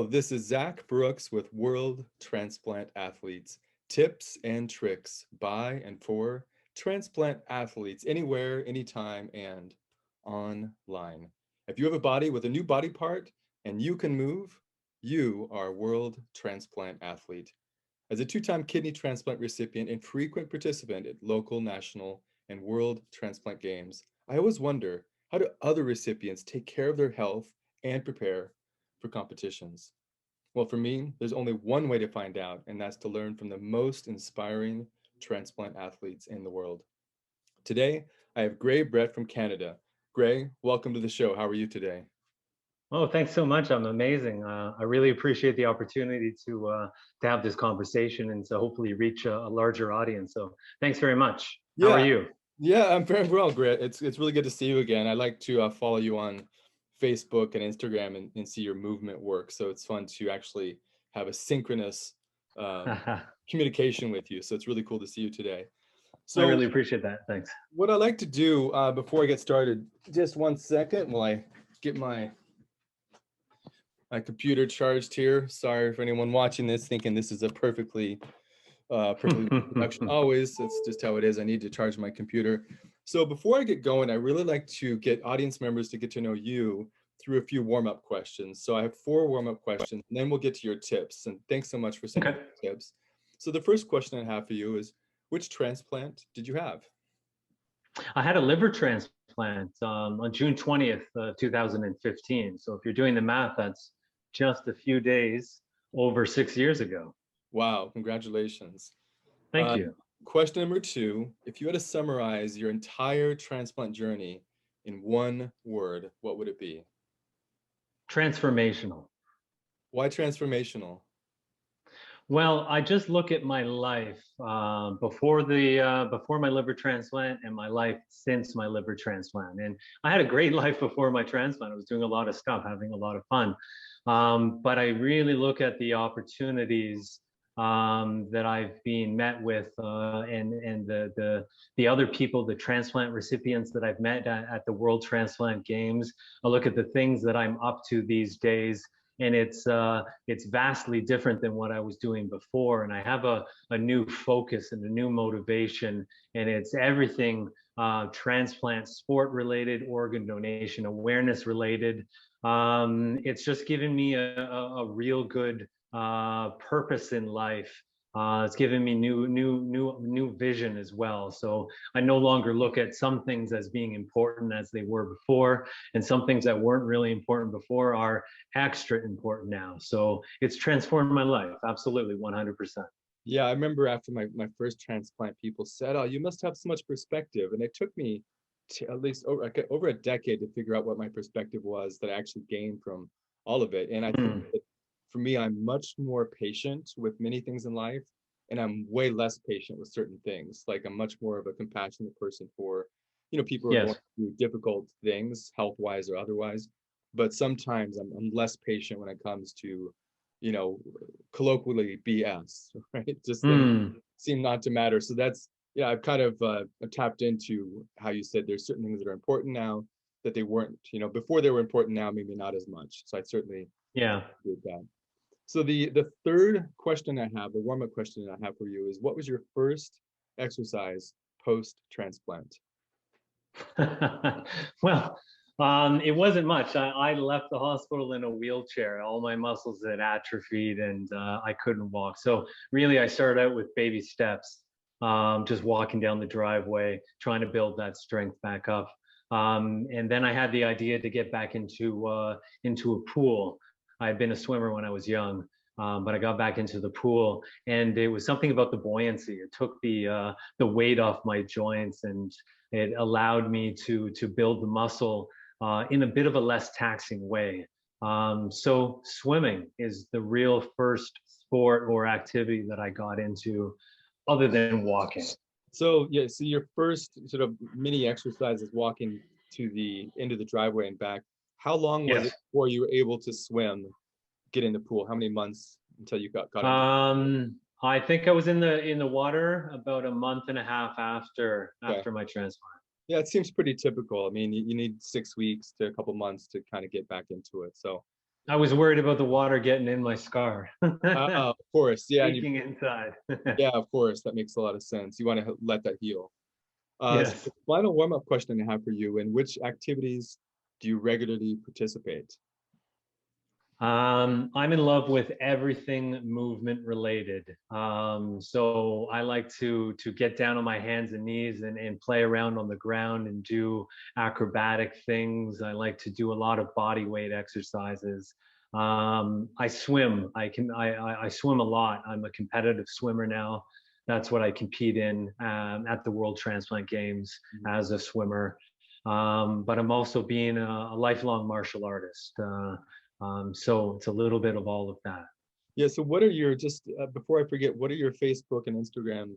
This is Zach Brooks with World Transplant Athletes. Tips and tricks by and for transplant athletes anywhere, anytime, and online. If you have a body with a new body part and you can move, you are a World Transplant Athlete. As a two-time kidney transplant recipient and frequent participant at local, national, and world transplant games, I always wonder, how do other recipients take care of their health and prepare for competitions? Well, for me, there's only one way to find out, and that's to learn from the most inspiring transplant athletes in the world. Today, I have Gray Brett from Canada. Gray, welcome to the show. How are you today? Oh, thanks so much. I'm amazing. I really appreciate the opportunity to have this conversation and to hopefully reach a larger audience. So thanks very much. How are Yeah, you? yeah, I'm very well, Gray. It's really good to see you again. I like to follow you on Facebook and Instagram and see your movement work. So it's fun to actually have a synchronous um, communication with you. So it's really cool to see you today. I So really appreciate that. Thanks. what I like to do before I get started, just one second while I get my computer charged here. Sorry for anyone watching this thinking this is a perfectly production. Always, it's just how it is. I need to charge my computer. So before I get going, I really like to get audience members to get to know you through a few warm-up questions. So I have 4 warm-up questions, and then we'll get to your tips. And thanks so much for sending Okay. tips. So the first question I have for you is, which transplant did you have? I had a liver transplant on June 20th, 2015. So if you're doing the math, that's just a few days over 6 years ago. Wow, congratulations. Thank Uh, you. Question number 2, if you had to summarize your entire transplant journey in one word, what would it be? Transformational. Why transformational? Well, I just look at my life before my liver transplant and my life since my liver transplant. And I had a great life before my transplant. I was doing a lot of stuff, having a lot of fun. But I really look at the opportunities that I've been met with, and the other people, the transplant recipients that I've met at the World Transplant Games. I look at the things that I'm up to these days, and it's vastly different than what I was doing before. And I have a new focus and a new motivation, and it's everything transplant, sport related, organ donation, awareness related. It's just given me a real good purpose in life. It's given me new vision as well. So I no longer look at some things as being important as they were before, and some things that weren't really important before are extra important now. So it's transformed my life. Absolutely, 100%. Yeah, I remember after my first transplant, people said, "Oh, you must have so much perspective." And it took me to at least over a decade to figure out what my perspective was that I actually gained from all of it. And I think Mm. that for me, I'm much more patient with many things in life, and I'm way less patient with certain things. Like I'm much more of a compassionate person for, people who are going Yes. through difficult things, health-wise or otherwise. But sometimes I'm less patient when it comes to, you know, colloquially BS, right? Just things Mm. seem not to matter. So that's, yeah, I've kind of tapped into how you said there's certain things that are important now that they weren't, before they were important, now maybe not as much. So I certainly Yeah. agree with that. So the third question I have, the warm-up question I have for you is, what was your first exercise post-transplant? Well, it wasn't much. I left the hospital in a wheelchair. All my muscles had atrophied, and I couldn't walk. So really, I started out with baby steps, just walking down the driveway, trying to build that strength back up. And then I had the idea to get back into a pool. I had been a swimmer when I was young, but I got back into the pool, and it was something about the buoyancy. It took the weight off my joints, and it allowed me to build the muscle in a bit of a less taxing way. So swimming is the real first sport or activity that I got into, other than walking. So yeah, so your first sort of mini exercise is walking to the end of the driveway and back. How long was it Yes. before you were able to swim, get in the pool? How many months until you got in? I think I was in the water about a month and a half after Okay. my transplant. Yeah, it seems pretty typical. I mean, you need 6 weeks to a couple months to kind of get back into it. So I was worried about the water getting in my scar, Of course, yeah, and you, leaking inside. yeah, of course, that makes a lot of sense. You want to let that heal. So Yes. the final warm-up question I have for you: in which activities do you regularly participate? I'm in love with everything movement related. So I like to get down on my hands and knees and play around on the ground and do acrobatic things. I like to do a lot of body weight exercises. I swim. I swim a lot. I'm a competitive swimmer now. That's what I compete in at the World Transplant Games Mhm. as a swimmer. But I'm also being a lifelong martial artist. So it's a little bit of all of that. Yeah. So, what are your just before I forget, what are your Facebook and Instagram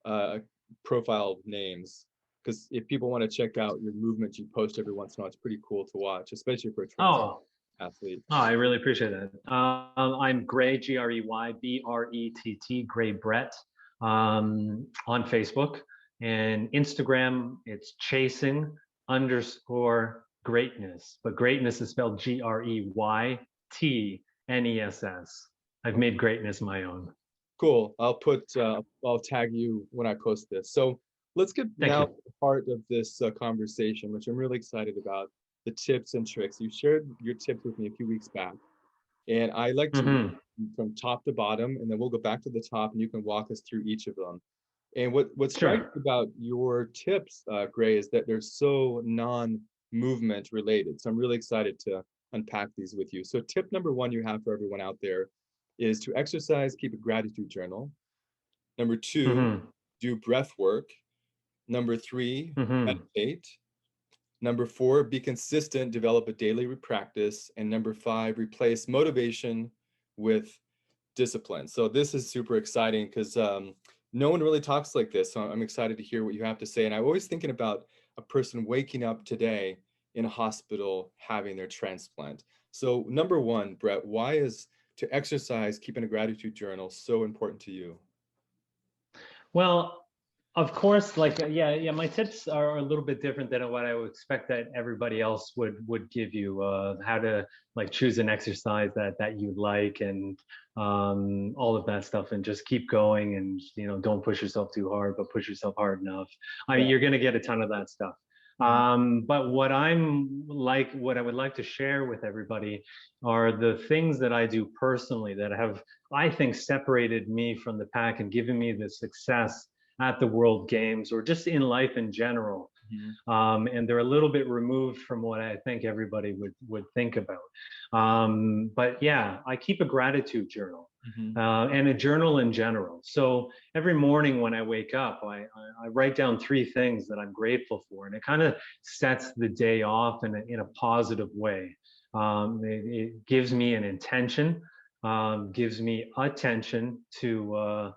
uh, profile names? Because if people want to check out your movement you post every once in a while, it's pretty cool to watch, especially for a trans Oh, athlete. I really appreciate that. I'm Gray, Grebrett, Gray Brett, on Facebook and Instagram. It's chasing underscore greatness, but greatness is spelled Greytness. I've made greatness my own. Cool. I'll tag you when I post this. So let's get Thank now to you. the heart of this conversation, which I'm really excited about, the tips and tricks. You shared your tips with me a few weeks back, and I like to Hmm. from top to bottom, and then we'll go back to the top, and you can walk us through each of them. And what strikes Sure. me about your tips, Gray, is that they're so non-movement related. So I'm really excited to unpack these with you. So tip number one you have for everyone out there is to exercise, keep a gratitude journal. Number two, Hmm. do breath work. Number three, Hmm. meditate. Number four, be consistent, develop a daily practice. And number five, replace motivation with discipline. So this is super exciting because no one really talks like this. So I'm excited to hear what you have to say. And I'm always thinking about a person waking up today in a hospital having their transplant. So number one, Brett, why is to exercise, keeping a gratitude journal so important to you? Well, of course, like yeah, my tips are a little bit different than what I would expect that everybody else would give you. How to like choose an exercise that you like and all of that stuff, and just keep going and don't push yourself too hard, but push yourself hard enough. I mean, Yeah. you're gonna get a ton of that stuff. Mhm. But what I would like to share with everybody are the things that I do personally that have, I think, separated me from the pack and given me the success at the World Games or just in life in general. Mhm. And they're a little bit removed from what I think everybody would think about. But yeah, I keep a gratitude journal. Mhm. And a journal in general. So every morning when I wake up, I write down three things that I'm grateful for, and it kind of sets the day off in a positive way. It gives me an intention, gives me attention to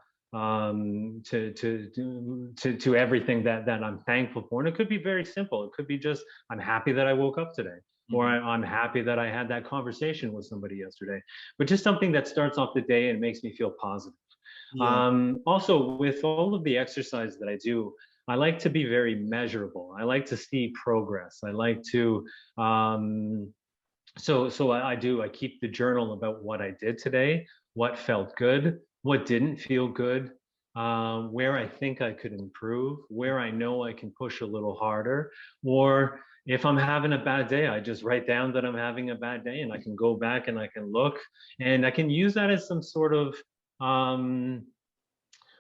everything that I'm thankful for. And it could be very simple. It could be just I'm happy that I woke up today, or Mhm. I'm happy that I had that conversation with somebody yesterday. But just something that starts off the day and makes me feel positive. Yeah. Also, with all of the exercise that I do, I like to be very measurable. I like to see progress. I like to I do. I keep the journal about what I did today, what felt good, what didn't feel good, where I think I could improve, where I know I can push a little harder, or if I'm having a bad day, I just write down that I'm having a bad day, and I can go back and I can look, and I can use that as some sort of um,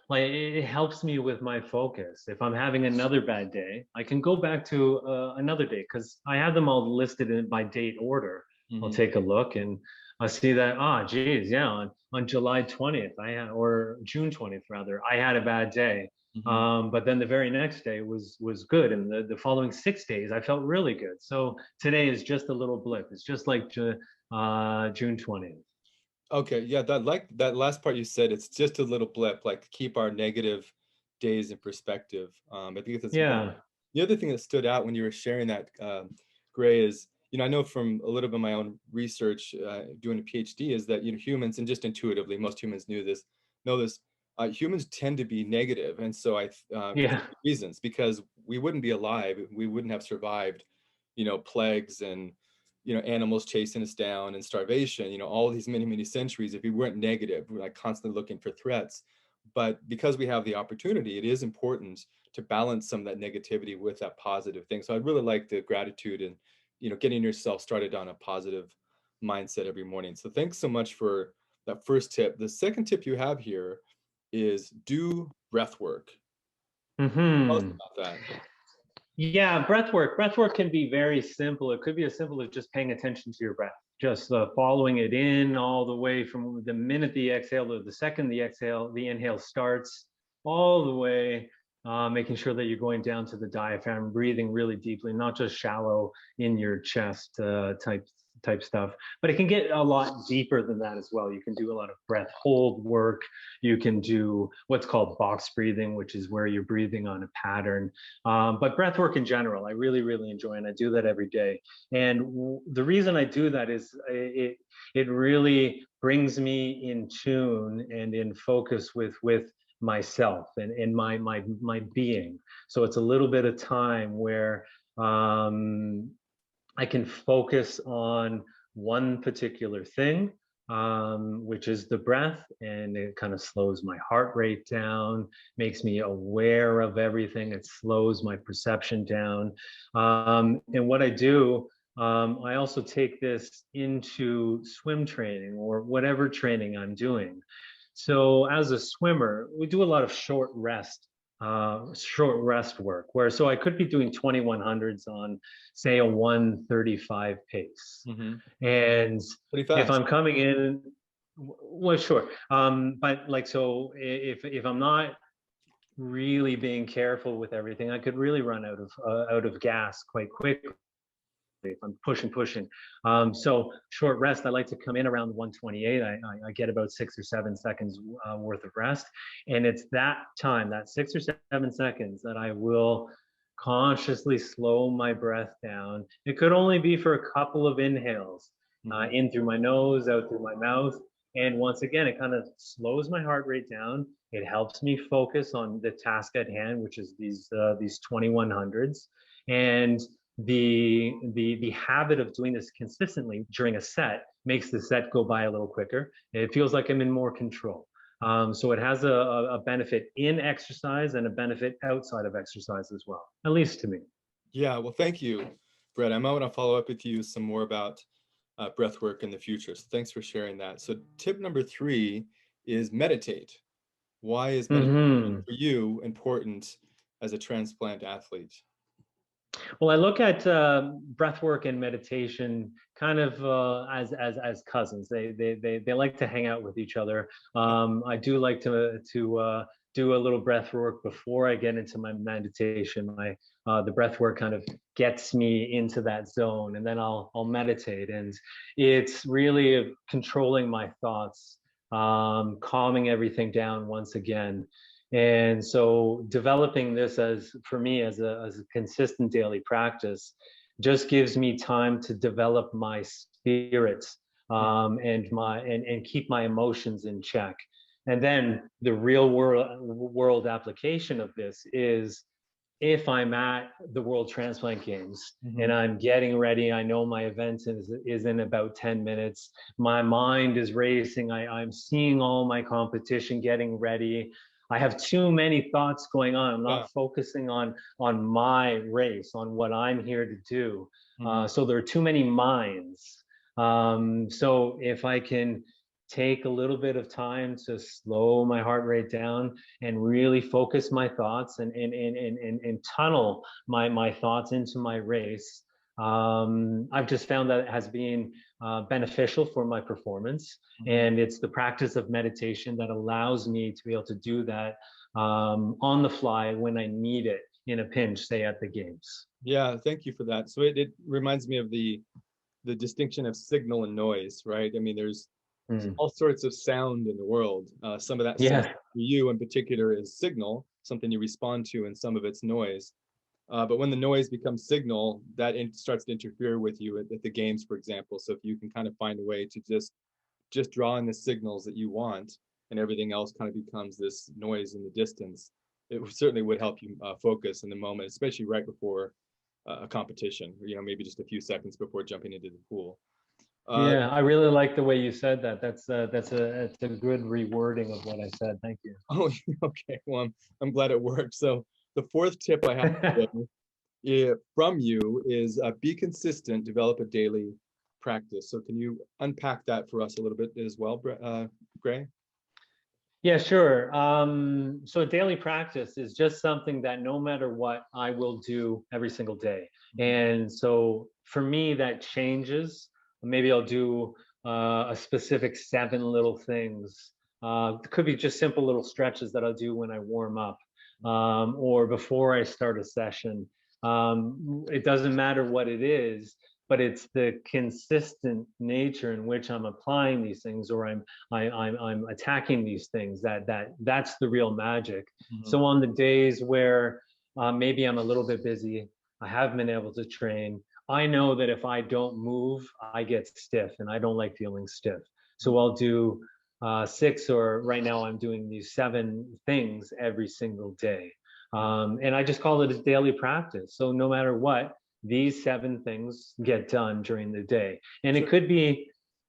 like it helps me with my focus. If I'm having another bad day, I can go back to another day because I have them all listed in by date order. I'll Mhm. take a look and I'll see that, geez, yeah, on July 20th, or June 20th rather, I had a bad day. Mhm. But then the very next day was good, and the following 6 days I felt really good. So today is just a little blip. It's just like June 20th. Okay, yeah, that like that last part you said, it's just a little blip, like keep our negative days in perspective. I think that's important. Yeah, The other thing that stood out when you were sharing that, Gray, is, I know from a little bit of my own research, doing a PhD, is that, humans, and just intuitively, most humans know this, humans tend to be negative. And so for yeah, two reasons, because we wouldn't be alive, we wouldn't have survived, plagues and animals chasing us down and starvation, all these many, many centuries, if we weren't negative, we're like constantly looking for threats. But because we have the opportunity, it is important to balance some of that negativity with that positive thing. So I really like the gratitude and, getting yourself started on a positive mindset every morning. So thanks so much for that first tip. The second tip you have here is do breath work. Tell us Hmm. about that. Yeah, breath work. Breath work can be very simple. It could be as simple as just paying attention to your breath, just following it in all the way from the minute the exhale to the second the inhale starts, all the way, making sure that you're going down to the diaphragm, breathing really deeply, not just shallow in your chest type stuff. But it can get a lot deeper than that as well. You can do a lot of breath hold work. You can do what's called box breathing, which is where you're breathing on a pattern. But breath work in general, I really, really enjoy, and I do that every day. And the reason I do that is it really brings me in tune and in focus with myself and my being. So it's a little bit of time where I can focus on one particular thing, which is the breath, and it kind of slows my heart rate down, makes me aware of everything. It slows my perception down. And what I do, I also take this into swim training or whatever training I'm doing. So as a swimmer, we do a lot of short rest work where so I could be doing 2100s on say a 135 pace. Hmm. And Pretty if fast. I'm coming in, well, sure. But like, so if I'm not really being careful with everything, I could really run out of gas quite quickly if I'm pushing. So short rest, I like to come in around 128. I get about 6 or 7 seconds worth of rest. And it's that time, that 6 or 7 seconds, that I will consciously slow my breath down. It could only be for a couple of inhales, Hmm. in through my nose, out through my mouth. And once again, it kind of slows my heart rate down. It helps me focus on the task at hand, which is these 2100s. And the habit of doing this consistently during a set makes the set go by a little quicker. It feels like I'm in more control. So it has a benefit in exercise and a benefit outside of exercise as well, at least to me. Yeah, well, thank you, Brett. I might want to follow up with you some more about breath work in the future. So thanks for sharing that. So tip number three is meditate. Why is meditation Hmm. for you important as a transplant athlete? Well, I look at breath work and meditation kind of as cousins. They like to hang out with each other. I do like to do a little breath work before I get into my meditation. The breath work kind of gets me into that zone, and then I'll meditate. And it's really controlling my thoughts, calming everything down once again. And so developing this as for me as a consistent daily practice just gives me time to develop my spirit, and keep my emotions in check. And then the real world application of this is if I'm at the World Transplant Games Hmm. and I'm getting ready, I know my event is in about 10 minutes. My mind is racing. I'm seeing all my competition getting ready. I have too many thoughts going on. I'm Yeah. not focusing on my race, on what I'm here to do. Hmm. So there are too many minds. So if I can take a little bit of time to slow my heart rate down and really focus my thoughts and tunnel my thoughts into my race. I've just found that it has been beneficial for my performance. Hmm. And it's the practice of meditation that allows me to be able to do that on the fly when I need it in a pinch, say at the games. Yeah, thank you for that. So it reminds me of the distinction of signal and noise, right? I mean, there's Mm. all sorts of sound in the world. Some of that sound Yeah. for you in particular is signal, something you respond to, and some of it's noise. But when the noise becomes signal, that starts to interfere with you at the games, for example. So if you can kind of find a way to just draw in the signals that you want, and everything else kind of becomes this noise in the distance, it certainly would help you focus in the moment, especially right before a competition, maybe just a few seconds before jumping into the pool. Yeah, I really like the way you said that. It's a good rewording of what I said. Thank you. Oh, okay. Well, I'm glad it worked. So the fourth tip I have from you is be consistent, develop a daily practice. So can you unpack that for us a little bit as well, Gray? Yeah, sure. So daily practice is just something that no matter what, I will do every single day. And so for me, that changes. Maybe I'll do a specific 7 little things. It could be just simple little stretches that I'll do when I warm up, or before I start a session. It doesn't matter what it is, but it's the consistent nature in which I'm applying these things, or I'm attacking these things. That's the real magic. Mhm. So on the days where maybe I'm a little bit busy, I haven't been able to train, I know that if I don't move, I get stiff, and I don't like feeling stiff. So I'll do six, or right now I'm doing these 7 things every single day. And I just call it a daily practice. So no matter what, these 7 things get done during the day. And it Sure. could be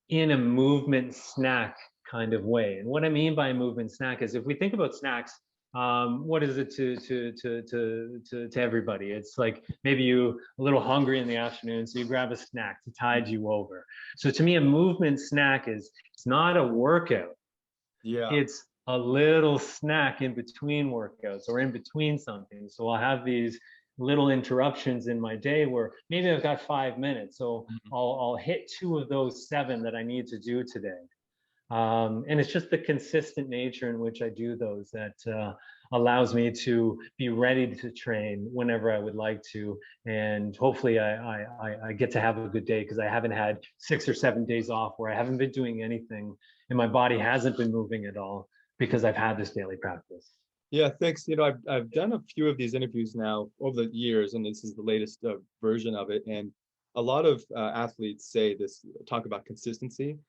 in a movement snack kind of way. And what I mean by a movement snack is, if we think about snacks, what is it to everybody? It's like maybe you a little hungry in the afternoon, so you grab a snack to tide you over. So to me, a movement snack is, it's not a workout. Yeah. It's a little snack in between workouts or in between something. So I'll have these little interruptions in my day where maybe I've got 5 minutes. So Mhm. I'll hit 2 of those 7 that I need to do today. And it's just the consistent nature in which I do those that allows me to be ready to train whenever I would like to. And hopefully I get to have a good day, because I haven't had 6 or 7 days off where I haven't been doing anything and my body hasn't been moving at all, because I've had this daily practice. Yeah, thanks. I've done a few of these interviews now over the years, and this is the latest version of it. And a lot of athletes talk about consistency.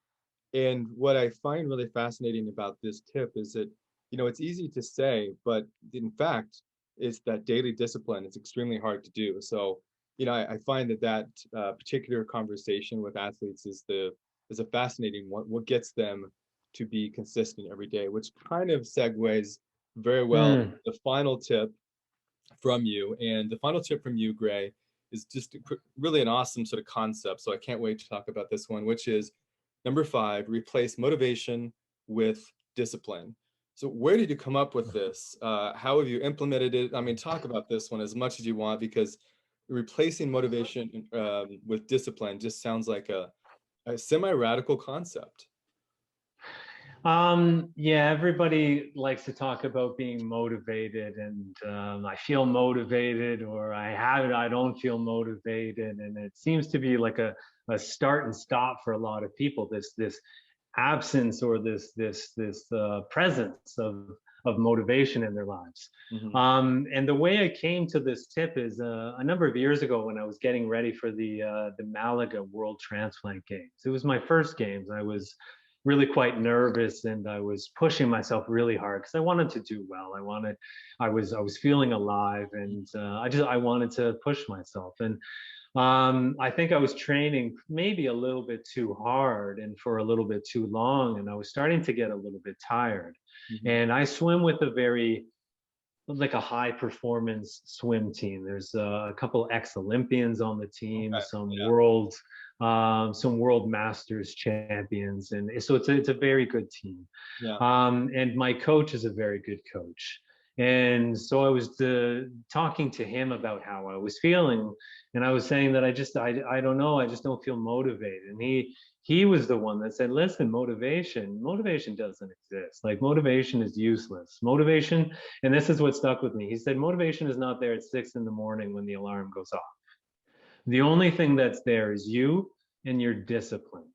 And what I find really fascinating about this tip is that, it's easy to say, but in fact, it's that daily discipline. It's extremely hard to do. So, I find that particular conversation with athletes is a fascinating one. What gets them to be consistent every day, which kind of segues very well Mm. the final tip from you. And the final tip from you, Gray, is just really an awesome sort of concept. So I can't wait to talk about this one, which is number 5: replace motivation with discipline. So where did you come up with this? How have you implemented it? I mean, talk about this one as much as you want, because replacing motivation with discipline just sounds like a semi-radical concept. Yeah, everybody likes to talk about being motivated, and I feel motivated, or I don't feel motivated. And it seems to be like a start and stop for a lot of people, this absence, or this presence of motivation in their lives. Mhm. And the way I came to this tip is a number of years ago, when I was getting ready for the Malaga World Transplant Games. It was my first games. I was really quite nervous, and I was pushing myself really hard because I wanted to do well. I was feeling alive, and I wanted to push myself. And I think I was training maybe a little bit too hard and for a little bit too long, and I was starting to get a little bit tired. Mhm. And I swim with a high performance swim team. There's a couple ex-Olympians on the team, Okay. some world masters champions, and so it's a very good team. Yeah. And my coach is a very good coach. And so I was talking to him about how I was feeling, and I was saying that I don't know, I just don't feel motivated. And he was the one that said, listen, motivation doesn't exist. Like, motivation is useless. Motivation, and this is what stuck with me. He said, motivation is not there at 6 in the morning when the alarm goes off. The only thing that's there is you and your discipline.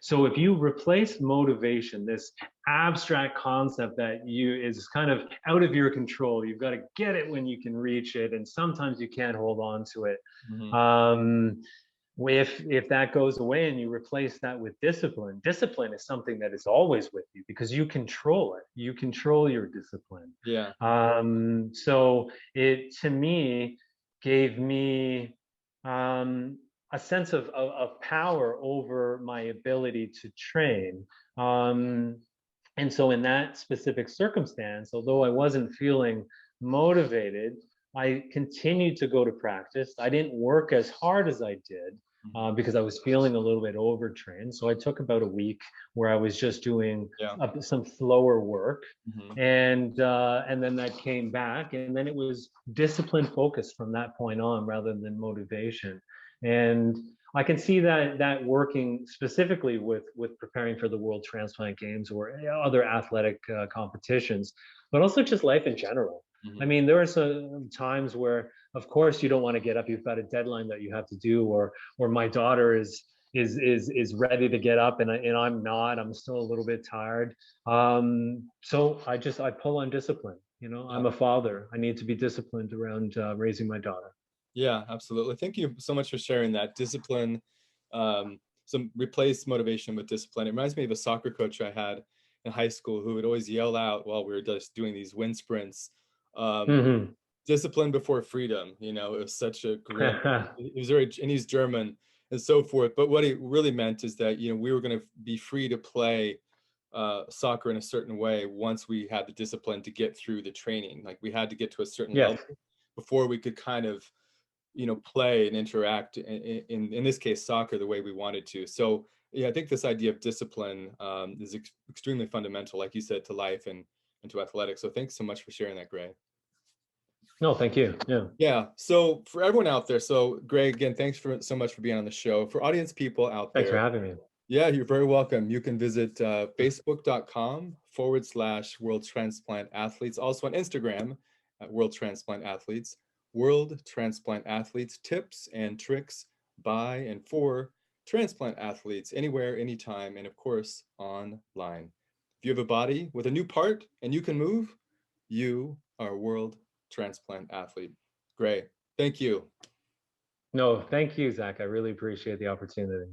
So if you replace motivation, this abstract concept that you is kind of out of your control, you've got to get it when you can reach it, and sometimes you can't hold on to it. Mhm. Um, if that goes away and you replace that with discipline is something that is always with you, because you control it. You control your discipline. Yeah. So it, to me, gave me um, a sense of power over my ability to train. Um, and so, in that specific circumstance, although I wasn't feeling motivated, I continued to go to practice. I didn't work as hard as I did Mhm. because I was feeling a little bit overtrained. So I took about a week where I was just doing Yeah. some slower work, Mhm. and then that came back, and then it was discipline focused from that point on rather than motivation. And I can see that working specifically with preparing for the World Transplant Games or other athletic competitions, but also just life in general. I Mhm. mean, there are some times where, of course, you don't want to get up. You've got a deadline that you have to do, or my daughter is ready to get up, and I'm not. I'm still a little bit tired. So I pull on discipline. You know, Yeah. I'm a father. I need to be disciplined around raising my daughter. Yeah, absolutely. Thank you so much for sharing that. Discipline, some replace motivation with discipline. It reminds me of a soccer coach I had in high school who would always yell out while we were just doing these wind sprints, um, Hmm. discipline before freedom. You know, it was such a grim, he was very, and he's German and so forth. But what he really meant is that, you know, we were going to be free to play soccer in a certain way once we had the discipline to get through the training. Like we had to get to a certain level Yes. before we could kind of, you know, play and interact in this case soccer the way we wanted to. So yeah, I think this idea of discipline is extremely fundamental, like you said, to life and to athletics. So thanks so much for sharing that, Gray. No, thank you. Yeah. Yeah, so for everyone out there, so Greg, again, thanks for so much for being on the show. For audience people out Thanks there, for having me. yeah, you're very welcome. You can visit facebook.com/World Transplant Athletes. Also on Instagram at World Transplant Athletes. World Transplant Athletes, tips and tricks by and for transplant athletes anywhere, anytime, and of course, online. If you have a body with a new part and you can move, you are a World Transplant Athlete. Great. Thank you. No, thank you, Zach. I really appreciate the opportunity.